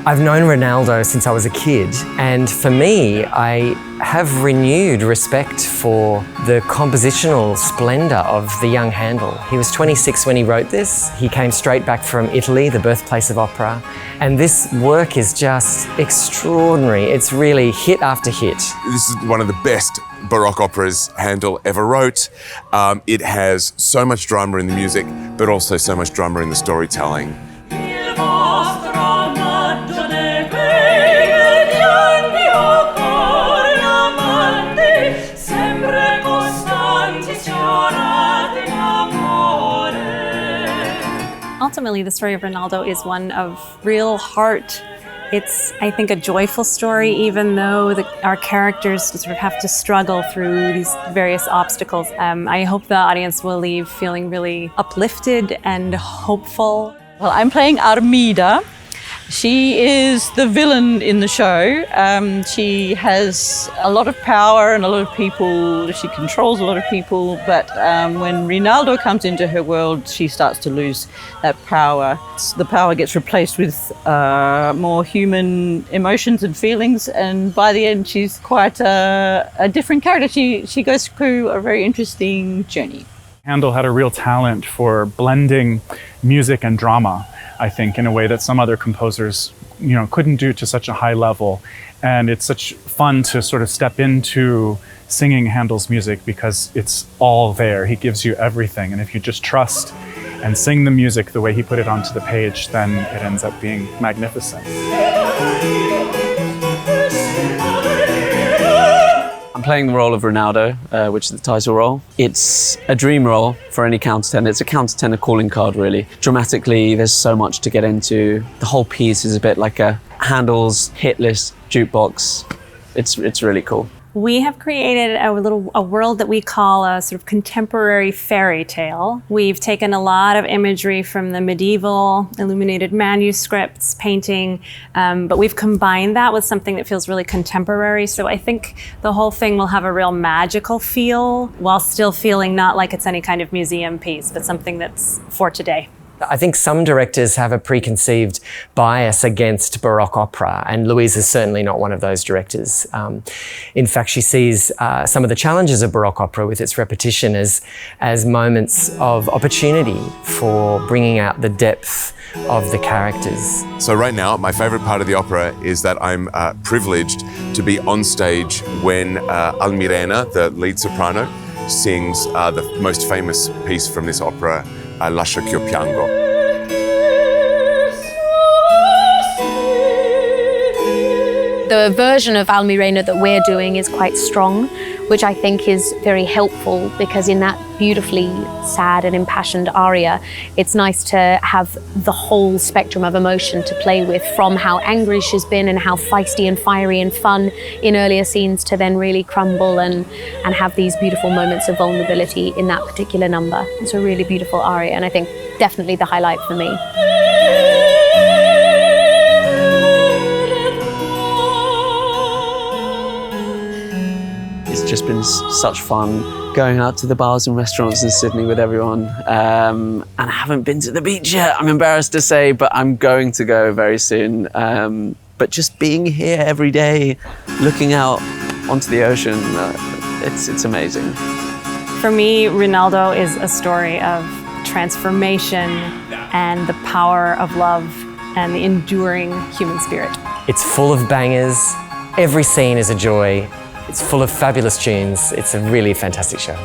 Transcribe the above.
I've known Rinaldo since I was a kid, and for me, I have renewed respect for the compositional splendor of the young Handel. He was 26 when he wrote this. He came straight back from Italy, the birthplace of opera, and this work is just extraordinary. It's really hit after hit. This is one of the best Baroque operas Handel ever wrote. It has so much drama in the music, but also so much drama in the storytelling. Ultimately, the story of Rinaldo is one of real heart. It's, I think, a joyful story, even though our characters sort of have to struggle through these various obstacles. I hope the audience will leave feeling really uplifted and hopeful. Well, I'm playing Armida. She is the villain in the show. She has a lot of power and a lot of people. She controls a lot of people, but when Rinaldo comes into her world, she starts to lose that power. The power gets replaced with more human emotions and feelings, and by the end, she's quite a different character. She goes through a very interesting journey. Handel had a real talent for blending music and drama, I think, in a way that some other composers, couldn't do to such a high level. And it's such fun to sort of step into singing Handel's music because it's all there. He gives you everything. And if you just trust and sing the music the way he put it onto the page, then it ends up being magnificent. I'm playing the role of Rinaldo, which is the title role. It's a dream role for any countertenor. It's a countertenor calling card, really. Dramatically, there's so much to get into. The whole piece is a bit like a Handel's hit list jukebox. It's really cool. We have created a world that we call a sort of contemporary fairy tale. We've taken a lot of imagery from the medieval illuminated manuscripts, painting, but we've combined that with something that feels really contemporary. So I think the whole thing will have a real magical feel while still feeling not like it's any kind of museum piece, but something that's for today. I think some directors have a preconceived bias against Baroque opera, and Louisa is certainly not one of those directors. In fact, she sees some of the challenges of Baroque opera with its repetition as moments of opportunity for bringing out the depth of the characters. So right now, my favorite part of the opera is that I'm privileged to be on stage when Almirena, the lead soprano, sings the most famous piece from this opera, Lascia ch'io piango. The version of Almirena that we're doing is quite strong, which I think is very helpful because in that beautifully sad and impassioned aria, it's nice to have the whole spectrum of emotion to play with, from how angry she's been and how feisty and fiery and fun in earlier scenes to then really crumble and have these beautiful moments of vulnerability in that particular number. It's a really beautiful aria, and I think definitely the highlight for me. It's just been such fun going out to the bars and restaurants in Sydney with everyone. And I haven't been to the beach yet, I'm embarrassed to say, but I'm going to go very soon. But just being here every day, looking out onto the ocean, it's amazing. For me, Rinaldo is a story of transformation and the power of love and the enduring human spirit. It's full of bangers. Every scene is a joy. It's full of fabulous tunes. It's a really fantastic show.